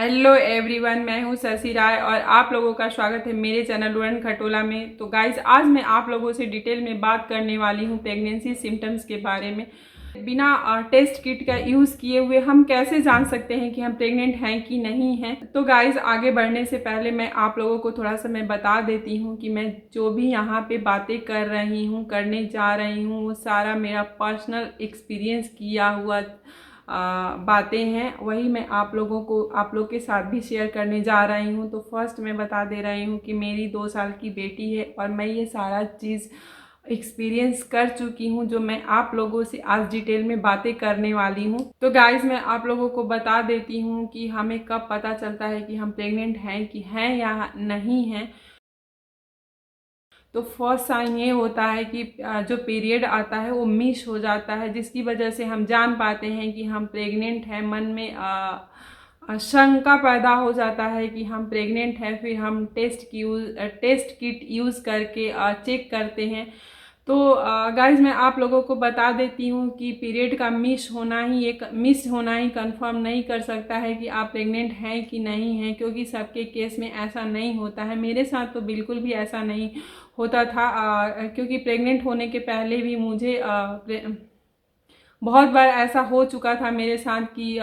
Hello everyone, मैं हूं शशि राय और आप लोगों का स्वागत है मेरे चैनल उड़न खटोला में। तो गाइज, आज मैं आप लोगों से डिटेल में बात करने वाली हूं प्रेगनेंसी सिम्टम्स के बारे में। बिना टेस्ट किट का यूज़ किए हुए हम कैसे जान सकते हैं कि हम प्रेग्नेंट हैं कि नहीं हैं। तो गाइज, आगे बढ़ने से पहले मैं आप लोगों को थोड़ा सा मैं बता देती हूँ कि मैं जो भी यहाँ पे बातें कर रही हूँ, करने जा रही हूँ, वो सारा मेरा पर्सनल एक्सपीरियंस किया हुआ बातें हैं। वही मैं आप लोग के साथ भी शेयर करने जा रही हूँ। तो फर्स्ट मैं बता दे रही हूँ कि मेरी 2 साल की बेटी है और मैं ये सारा चीज़ एक्सपीरियंस कर चुकी हूँ, जो मैं आप लोगों से आज डिटेल में बातें करने वाली हूँ। तो गाइज, मैं आप लोगों को बता देती हूँ कि हमें कब पता चलता है कि हम प्रेग्नेंट हैं या नहीं हैं। तो फर्स्ट साइन ये होता है कि जो पीरियड आता है वो मिस हो जाता है, जिसकी वजह से हम जान पाते हैं कि हम प्रेग्नेंट हैं। मन में शंका पैदा हो जाता है कि हम प्रेग्नेंट हैं। फिर हम टेस्ट किट यूज़ करके चेक करते हैं। तो गाइज, मैं आप लोगों को बता देती हूँ कि पीरियड का मिस होना ही कंफर्म नहीं कर सकता है कि आप प्रेग्नेंट हैं कि नहीं हैं, क्योंकि सबके केस में ऐसा नहीं होता है। मेरे साथ तो बिल्कुल भी ऐसा नहीं होता था, क्योंकि प्रेग्नेंट होने के पहले भी मुझे बहुत बार ऐसा हो चुका था मेरे साथ कि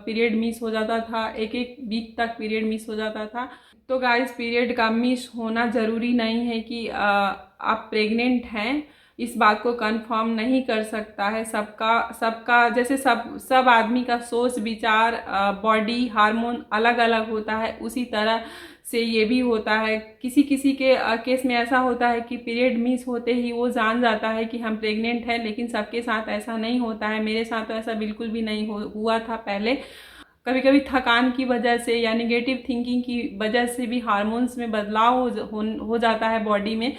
पीरियड मिस हो जाता था, एक एक वीक तक पीरियड मिस हो जाता था। तो गाइस, पीरियड का मिस होना ज़रूरी नहीं है कि आप प्रेग्नेंट हैं। इस बात को कंफर्म नहीं कर सकता है। सबका सबका जैसे सब आदमी का सोच विचार, बॉडी हार्मोन अलग अलग होता है, उसी तरह से ये भी होता है। किसी किसी के केस में ऐसा होता है कि पीरियड मिस होते ही वो जान जाता है कि हम प्रेग्नेंट हैं, लेकिन सबके साथ ऐसा नहीं होता है। मेरे साथ तो ऐसा बिल्कुल भी नहीं हुआ था पहले। कभी कभी थकान की वजह से या नेगेटिव थिंकिंग की वजह से भी हार्मोन्स में बदलाव हो जाता है बॉडी में,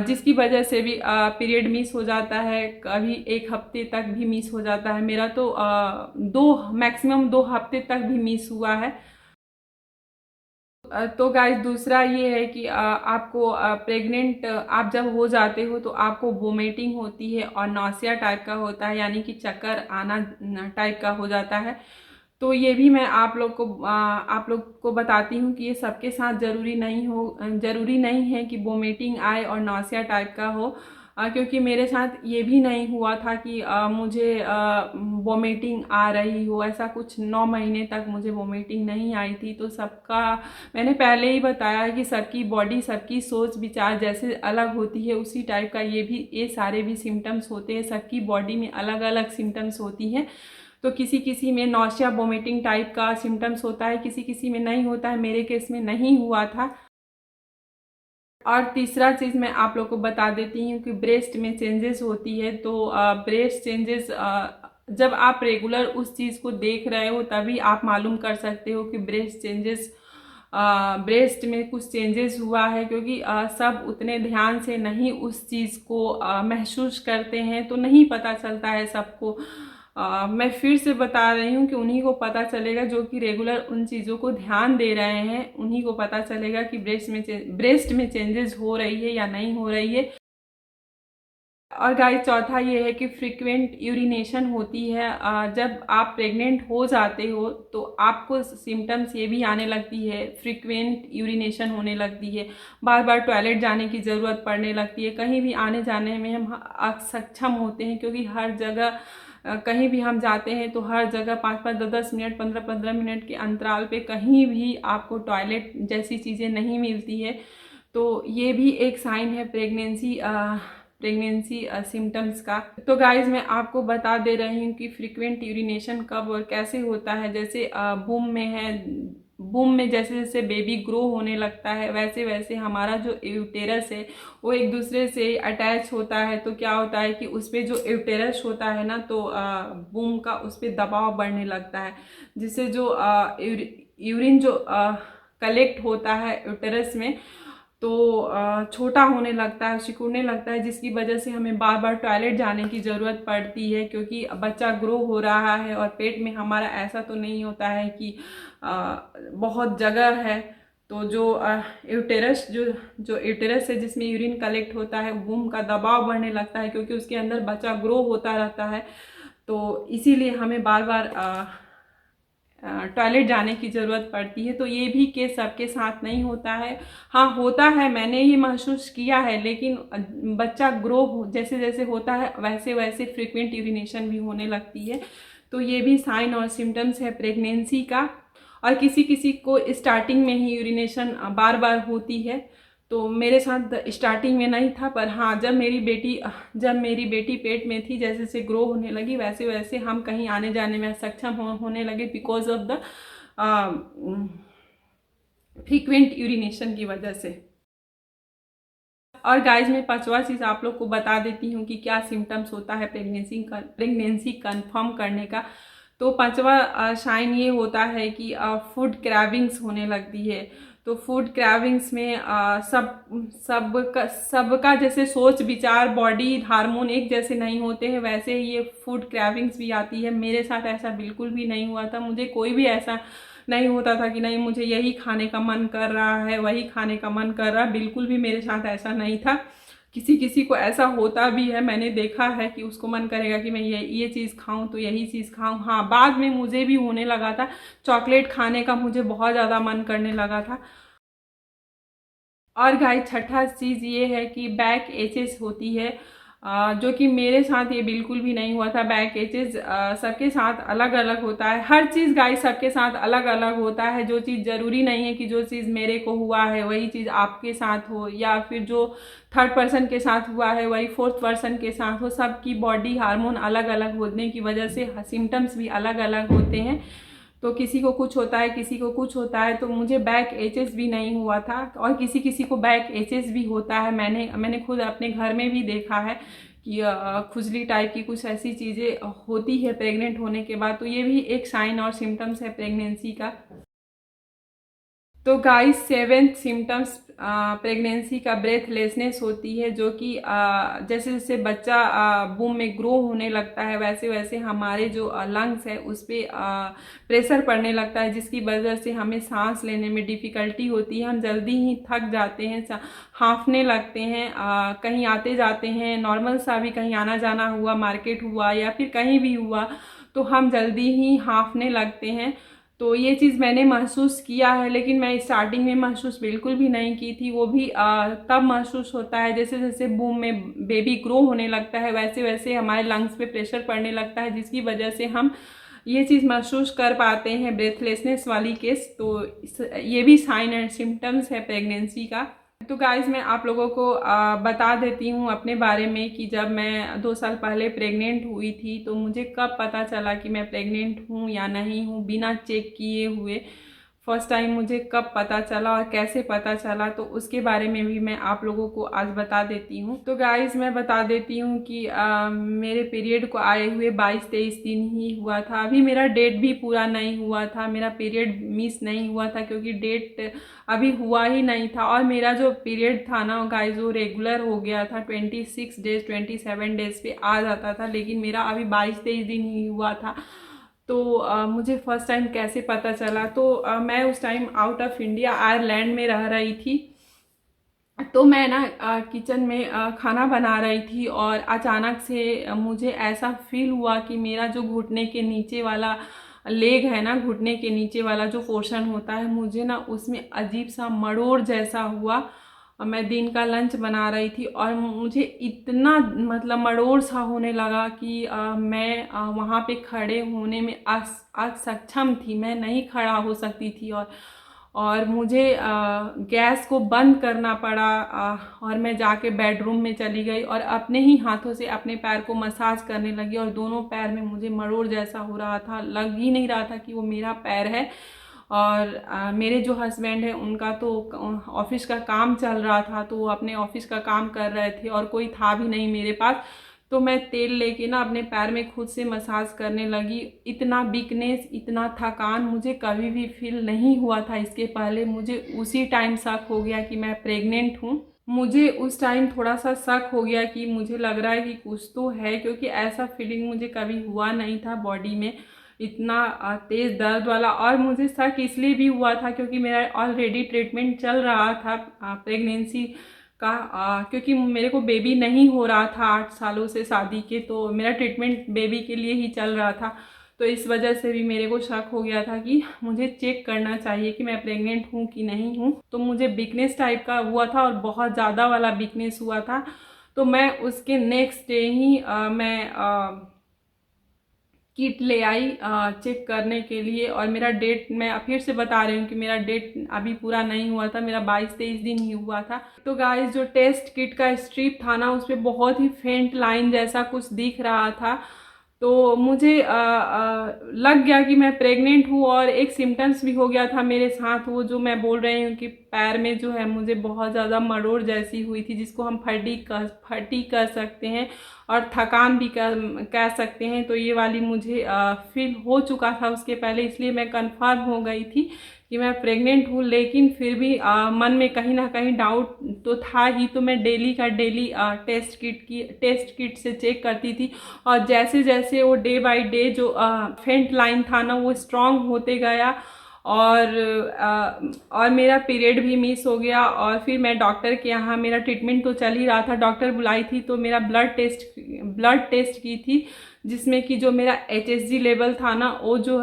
जिसकी वजह से भी पीरियड मिस हो जाता है। कभी 1 हफ्ते तक भी मिस हो जाता है। मेरा तो मैक्सिमम 2 हफ्ते तक भी मिस हुआ है। तो गाइस, दूसरा ये है कि आपको प्रेग्नेंट आप जब हो जाते हो तो आपको वोमिटिंग होती है और नौसिया टाइप का होता है, यानी कि चक्कर आना टाइप का हो जाता है। तो ये भी मैं आप लोग को बताती हूँ कि ये सबके साथ ज़रूरी नहीं है कि वोमिटिंग आए और नौसिया टाइप का हो, क्योंकि मेरे साथ ये भी नहीं हुआ था कि मुझे वोमिटिंग आ रही हो। ऐसा कुछ 9 महीने तक मुझे वोमिटिंग नहीं आई थी। तो सबका मैंने पहले ही बताया है कि सबकी बॉडी, सबकी सोच विचार जैसे अलग होती है, उसी टाइप का ये सारे भी सिम्टम्स होते हैं। सबकी बॉडी में अलग अलग सिम्टम्स होती हैं। तो किसी किसी में नौसिया वोमिटिंग टाइप का सिम्टम्स होता है, किसी किसी में नहीं होता है। मेरे केस में नहीं हुआ था। और तीसरा चीज़ मैं आप लोग को बता देती हूँ कि ब्रेस्ट में चेंजेस होती है। तो ब्रेस्ट चेंजेस जब आप रेगुलर उस चीज़ को देख रहे हो तभी आप मालूम कर सकते हो कि ब्रेस्ट में कुछ चेंजेस हुआ है, क्योंकि सब उतने ध्यान से नहीं उस चीज़ को महसूस करते हैं, तो नहीं पता चलता है सबको। मैं फिर से बता रही हूँ कि उन्हीं को पता चलेगा जो कि रेगुलर उन चीज़ों को ध्यान दे रहे हैं। उन्हीं को पता चलेगा कि ब्रेस्ट में चेंजेस हो रही है या नहीं हो रही है। और गाइस, चौथा ये है कि फ्रीक्वेंट यूरिनेशन होती है। जब आप प्रेग्नेंट हो जाते हो तो आपको सिम्टम्स ये भी आने लगती है, फ्रीक्वेंट यूरिनेशन होने लगती है, बार बार टॉयलेट जाने की ज़रूरत पड़ने लगती है। कहीं भी आने जाने में हम असक्षम होते हैं, क्योंकि हर जगह कहीं भी हम जाते हैं तो हर जगह 5-5, 10-10 मिनट, 15-15 मिनट के अंतराल पे कहीं भी आपको टॉयलेट जैसी चीज़ें नहीं मिलती है। तो ये भी एक साइन है प्रेगनेंसी सिम्टम्स का। तो गाइज, मैं आपको बता दे रही हूँ कि फ्रीक्वेंट यूरिनेशन कब और कैसे होता है। जैसे बूम में जैसे जैसे बेबी ग्रो होने लगता है, वैसे वैसे हमारा जो यूटेरस है वो एक दूसरे से अटैच होता है। तो क्या होता है कि उस पर जो यूटेरस होता है ना, तो बूम का उस पर दबाव बढ़ने लगता है, जिससे जो यूरिन जो कलेक्ट होता है यूटेरस में, तो छोटा होने लगता है, सिकुड़ने लगता है, जिसकी वजह से हमें बार बार टॉयलेट जाने की ज़रूरत पड़ती है, क्योंकि बच्चा ग्रो हो रहा है। और पेट में हमारा ऐसा तो नहीं होता है कि बहुत जगह है। तो जो यूटेरस है जिसमें यूरिन कलेक्ट होता है, वूम का दबाव बढ़ने लगता है, क्योंकि उसके अंदर बच्चा ग्रो होता रहता है। तो इसीलिए हमें बार बार टॉयलेट जाने की ज़रूरत पड़ती है। तो ये भी केस सबके साथ नहीं होता है। हाँ होता है, मैंने ही महसूस किया है, लेकिन बच्चा ग्रो जैसे जैसे होता है वैसे वैसे फ्रिक्वेंट यूरिनेशन भी होने लगती है। तो ये भी साइन और सिम्टम्स है प्रेगनेंसी का। और किसी किसी को स्टार्टिंग में ही यूरिनेशन बार बार होती है। तो मेरे साथ स्टार्टिंग में नहीं था, पर हाँ जब मेरी बेटी पेट में थी, जैसे जैसे ग्रो होने लगी वैसे वैसे हम कहीं आने जाने में सक्षम होने लगे, because of the frequent urination की वजह से। और गाइज मैं पांचवा चीज़ आप लोग को बता देती हूँ कि क्या सिम्टम्स होता है प्रेगनेंसी कंफर्म करने का। तो पांचवा साइन ये होता है कि फूड क्रेविंग्स होने लगती है। तो फूड क्रेविंग्स में सबका जैसे सोच विचार बॉडी हार्मोन एक जैसे नहीं होते हैं, वैसे ये फूड क्रेविंग्स भी आती है। मेरे साथ ऐसा बिल्कुल भी नहीं हुआ था। मुझे कोई भी ऐसा नहीं होता था कि नहीं मुझे यही खाने का मन कर रहा है, वही खाने का मन कर रहा है, बिल्कुल भी मेरे साथ ऐसा नहीं था। किसी किसी को ऐसा होता भी है, मैंने देखा है कि उसको मन करेगा कि मैं ये चीज़ खाऊं तो यही चीज़ खाऊं। हाँ बाद में मुझे भी होने लगा था, चॉकलेट खाने का मुझे बहुत ज़्यादा मन करने लगा था। और गाइस छठा चीज़ ये है कि बैक एचेस होती है, जो कि मेरे साथ ये बिल्कुल भी नहीं हुआ था। बैक एचेस सबके साथ अलग अलग होता है। हर चीज़ गाइस सबके साथ अलग अलग होता है। जो चीज़ ज़रूरी नहीं है कि जो चीज़ मेरे को हुआ है वही चीज़ आपके साथ हो, या फिर जो थर्ड पर्सन के साथ हुआ है वही फोर्थ पर्सन के साथ हो। सबकी बॉडी हार्मोन अलग अलग होने की वजह से सिम्टम्स भी अलग अलग होते हैं। तो किसी को कुछ होता है, किसी को कुछ होता है। तो मुझे बैक एचेस भी नहीं हुआ था, और किसी किसी को बैक एचेस भी होता है। मैंने खुद अपने घर में भी देखा है कि खुजली टाइप की कुछ ऐसी चीज़ें होती है प्रेग्नेंट होने के बाद। तो ये भी एक साइन और सिम्टम्स है प्रेगनेंसी का। तो गाइस सेवेंथ सिम्टम्स प्रेगनेंसी का ब्रेथलेसनेस होती है, जो कि जैसे जैसे बच्चा बूम में ग्रो होने लगता है वैसे वैसे हमारे जो लंग्स है उस पर प्रेशर पड़ने लगता है, जिसकी वजह से हमें सांस लेने में डिफ़िकल्टी होती है। हम जल्दी ही थक जाते हैं, हाँफने लगते हैं। कहीं आते जाते हैं, नॉर्मल सा भी कहीं आना जाना हुआ, मार्केट हुआ या फिर कहीं भी हुआ, तो हम जल्दी ही हाँफने लगते हैं। तो ये चीज़ मैंने महसूस किया है, लेकिन मैं स्टार्टिंग में महसूस बिल्कुल भी नहीं की थी। वो भी तब महसूस होता है जैसे जैसे बूम में बेबी ग्रो होने लगता है, वैसे वैसे हमारे लंग्स पे प्रेशर पड़ने लगता है, जिसकी वजह से हम ये चीज़ महसूस कर पाते हैं, ब्रेथलेसनेस वाली केस। तो ये भी साइन एंड सिम्टम्स है प्रेगनेंसी का। तो गाइज मैं आप लोगों को बता देती हूँ अपने बारे में कि जब मैं 2 साल पहले प्रेग्नेंट हुई थी तो मुझे कब पता चला कि मैं प्रेग्नेंट हूँ या नहीं हूँ, बिना चेक किए हुए फर्स्ट टाइम मुझे कब पता चला और कैसे पता चला, तो उसके बारे में भी मैं आप लोगों को आज बता देती हूँ। तो गाइज मैं बता देती हूँ कि मेरे पीरियड को आए हुए 22-23 दिन ही हुआ था। अभी मेरा डेट भी पूरा नहीं हुआ था, मेरा पीरियड मिस नहीं हुआ था, क्योंकि डेट अभी हुआ ही नहीं था। और मेरा जो पीरियड था ना गाइज वो रेगुलर हो गया था, 26 डेज 27 डेज पे आ जाता था, लेकिन मेरा अभी 22-23 दिन ही हुआ था। तो मुझे फर्स्ट टाइम कैसे पता चला, तो मैं उस time out of India Ireland में रह रही थी। तो मैं ना किचन में खाना बना रही थी, और अचानक से मुझे ऐसा फील हुआ कि मेरा जो घुटने के नीचे वाला लेग है ना, घुटने के नीचे वाला जो पोर्शन होता है, मुझे ना उसमें अजीब सा मरोड़ जैसा हुआ। मैं दिन का लंच बना रही थी और मुझे इतना मतलब मरोड़ सा होने लगा कि मैं वहाँ पे खड़े होने में असक्षम थी, मैं नहीं खड़ा हो सकती थी। और मुझे गैस को बंद करना पड़ा, और मैं जाके बेडरूम में चली गई और अपने ही हाथों से अपने पैर को मसाज करने लगी। और दोनों पैर में मुझे मरोड़ जैसा हो रहा था, लग ही नहीं रहा था कि वो मेरा पैर है। और मेरे जो हस्बैंड है उनका तो ऑफिस का काम चल रहा था, तो वो अपने ऑफिस का काम कर रहे थे और कोई था भी नहीं मेरे पास। तो मैं तेल लेके ना अपने पैर में खुद से मसाज करने लगी। इतना वीकनेस, इतना थकान मुझे कभी भी फील नहीं हुआ था इसके पहले। मुझे उसी टाइम शक हो गया कि मैं प्रेग्नेंट हूँ। मुझे उस टाइम थोड़ा सा शक हो गया कि मुझे लग रहा है कि कुछ तो है, क्योंकि ऐसा फीलिंग मुझे कभी हुआ नहीं था बॉडी में, इतना तेज़ दर्द वाला। और मुझे शक इसलिए भी हुआ था क्योंकि मेरा ऑलरेडी ट्रीटमेंट चल रहा था प्रेगनेंसी का, क्योंकि मेरे को बेबी नहीं हो रहा था 8 सालों से शादी के, तो मेरा ट्रीटमेंट बेबी के लिए ही चल रहा था। तो इस वजह से भी मेरे को शक हो गया था कि मुझे चेक करना चाहिए कि मैं प्रेग्नेंट हूँ कि नहीं हूँ। तो मुझे वीकनेस टाइप का हुआ था और बहुत ज़्यादा वाला वीकनेस हुआ था। तो मैं उसके नेक्स्ट डे ही मैं किट ले आई चेक करने के लिए। और मेरा डेट, मैं फिर से बता रही हूँ कि मेरा डेट अभी पूरा नहीं हुआ था, मेरा 22-23 दिन ही हुआ था। तो गाइस जो टेस्ट किट का स्ट्रिप था ना, उस पर बहुत ही फेंट लाइन जैसा कुछ दिख रहा था। तो मुझे लग गया कि मैं प्रेग्नेंट हूँ। और एक सिम्टम्स भी हो गया था मेरे साथ, वो जो मैं बोल रही हूँ कि पैर में जो है मुझे बहुत ज़्यादा मरोड़ जैसी हुई थी, जिसको हम फटी कह सकते हैं और थकान भी कह सकते हैं। तो ये वाली मुझे फील हो चुका था उसके पहले, इसलिए मैं कंफर्म हो गई थी कि मैं प्रेग्नेंट हूँ। लेकिन फिर भी मन में कहीं ना कहीं डाउट तो था ही। तो मैं डेली का डेली टेस्ट किट से चेक करती थी। और जैसे जैसे वो डे बाय डे जो फेंट लाइन था ना, वो स्ट्रांग होते गया। और मेरा पीरियड भी मिस हो गया। और फिर मैं डॉक्टर के यहाँ, मेरा ट्रीटमेंट तो चल ही रहा था, डॉक्टर बुलाई थी तो मेरा ब्लड टेस्ट की थी, जिसमें कि जो मेरा HSG लेवल था ना, वो जो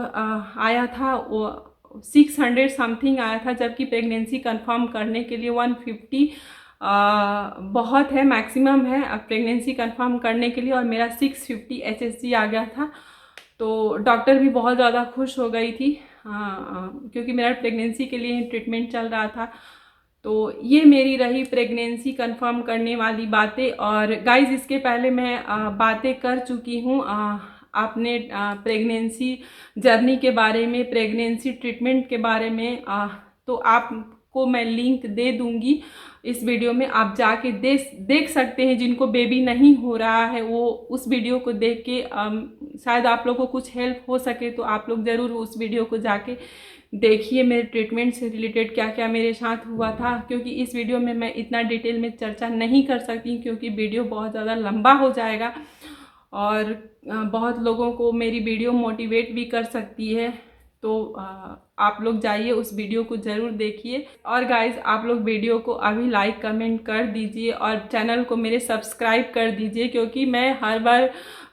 आया था वो 600 समथिंग आया था। जबकि प्रेगनेंसी कंफर्म करने के लिए 150 बहुत है, मैक्सिमम है प्रेगनेंसी कंफर्म करने के लिए। और मेरा 650 HSG आ गया था। तो डॉक्टर भी बहुत ज़्यादा खुश हो गई थी, क्योंकि मेरा प्रेगनेंसी के लिए ट्रीटमेंट चल रहा था। तो ये मेरी रही प्रेगनेंसी कंफर्म करने वाली बातें। और गाइज इसके पहले मैं बातें कर चुकी हूँ आपने प्रेगनेंसी जर्नी के बारे में, प्रेगनेंसी ट्रीटमेंट के बारे में। तो आपको मैं लिंक दे दूंगी इस वीडियो में, आप जाके देख सकते हैं। जिनको बेबी नहीं हो रहा है वो उस वीडियो को देख के शायद आप लोगों को कुछ हेल्प हो सके। तो आप लोग ज़रूर उस वीडियो को जाके देखिए, मेरे ट्रीटमेंट से रिलेटेड क्या क्या मेरे साथ हुआ था। क्योंकि इस वीडियो में मैं इतना डिटेल में चर्चा नहीं कर सकती, क्योंकि वीडियो बहुत ज़्यादा लंबा हो जाएगा और बहुत लोगों को मेरी वीडियो मोटिवेट भी कर सकती है। तो आप लोग जाइए उस वीडियो को ज़रूर देखिए। और गाइज आप लोग वीडियो को अभी लाइक कमेंट कर दीजिए और चैनल को मेरे सब्सक्राइब कर दीजिए, क्योंकि मैं हर बार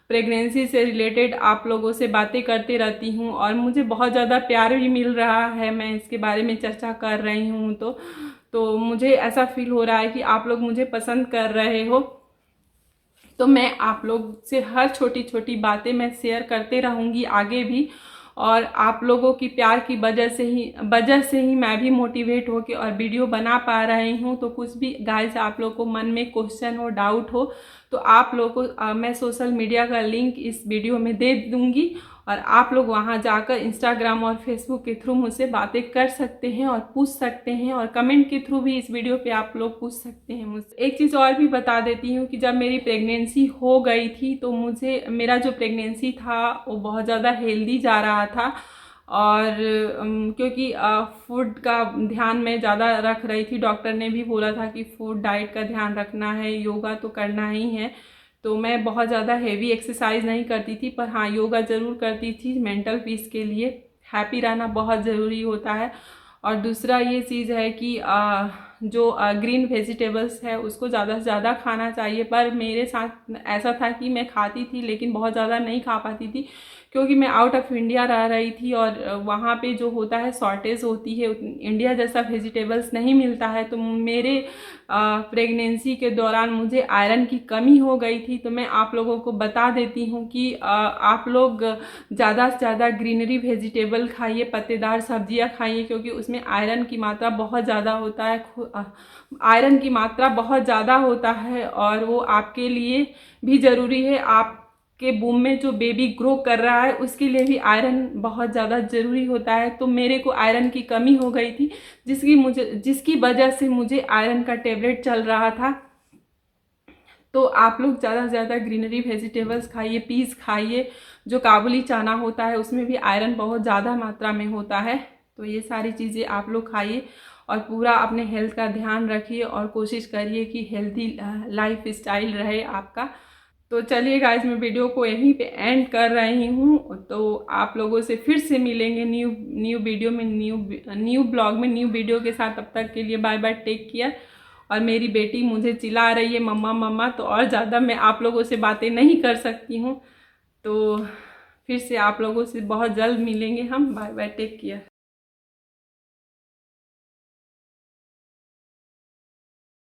प्रेगनेंसी से रिलेटेड आप लोगों से बातें करती रहती हूँ और मुझे बहुत ज़्यादा प्यार भी मिल रहा है। मैं इसके बारे में चर्चा कर रही हूँ तो मुझे ऐसा फील हो रहा है कि आप लोग मुझे पसंद कर रहे हो। तो मैं आप लोग से हर छोटी छोटी बातें मैं शेयर करते रहूँगी आगे भी। और आप लोगों की प्यार की वजह से ही मैं भी मोटिवेट होकर और वीडियो बना पा रही हूँ। तो कुछ भी गाइस आप लोग को मन में क्वेश्चन हो, डाउट हो, तो आप लोगों को मैं सोशल मीडिया का लिंक इस वीडियो में दे दूँगी और आप लोग वहां जाकर इंस्टाग्राम और फेसबुक के थ्रू मुझसे बातें कर सकते हैं और पूछ सकते हैं। और कमेंट के थ्रू भी इस वीडियो पे आप लोग पूछ सकते हैं मुझसे। एक चीज़ और भी बता देती हूँ कि जब मेरी प्रेगनेंसी हो गई थी तो मुझे, मेरा जो प्रेगनेंसी था वो बहुत ज़्यादा हेल्दी जा रहा था। और क्योंकि फूड का ध्यान मैं ज़्यादा रख रही थी, डॉक्टर ने भी बोला था कि फूड डाइट का ध्यान रखना है, योगा तो करना ही है। तो मैं बहुत ज़्यादा हेवी एक्सरसाइज नहीं करती थी, पर हाँ योगा ज़रूर करती थी मेंटल पीस के लिए। हैप्पी रहना बहुत ज़रूरी होता है। और दूसरा ये चीज़ है कि जो ग्रीन वेजिटेबल्स है उसको ज़्यादा से ज़्यादा खाना चाहिए। पर मेरे साथ ऐसा था कि मैं खाती थी लेकिन बहुत ज़्यादा नहीं खा पाती थी, क्योंकि मैं आउट ऑफ इंडिया रह रही थी और वहाँ पे जो होता है शॉर्टेज होती है, इंडिया जैसा वेजिटेबल्स नहीं मिलता है। तो मेरे प्रेगनेंसी के दौरान मुझे आयरन की कमी हो गई थी। तो मैं आप लोगों को बता देती हूँ कि आप लोग ज़्यादा से ज़्यादा ग्रीनरी वेजिटेबल खाइए, पत्तेदार सब्जियाँ खाइए, क्योंकि उसमें आयरन की मात्रा बहुत ज़्यादा होता है। आयरन की मात्रा बहुत ज़्यादा होता है और वो आपके लिए भी ज़रूरी है। आपके बूम में जो बेबी ग्रो कर रहा है उसके लिए भी आयरन बहुत ज़्यादा ज़रूरी होता है। तो मेरे को आयरन की कमी हो गई थी, जिसकी वजह से मुझे आयरन का टेबलेट चल रहा था। तो आप लोग ज़्यादा से ज़्यादा ग्रीनरी वेजिटेबल्स खाइए, पीस खाइए। जो काबुली चना होता है उसमें भी आयरन बहुत ज़्यादा मात्रा में होता है। तो ये सारी चीज़ें आप लोग खाइए और पूरा अपने हेल्थ का ध्यान रखिए और कोशिश करिए कि हेल्दी लाइफ स्टाइल रहे आपका। तो चलिए गाइस, मैं वीडियो को यहीं पे एंड कर रही हूँ। तो आप लोगों से फिर से मिलेंगे न्यू वीडियो में, न्यू ब्लॉग में, न्यू वीडियो के साथ। तब तक के लिए बाय बाय, टेक केयर। और मेरी बेटी मुझे चिल्ला रही है मम्मा मम्मा, तो और ज़्यादा मैं आप लोगों से बातें नहीं कर सकती हूँ। तो फिर से आप लोगों से बहुत जल्द मिलेंगे हम। Bye bye, take care.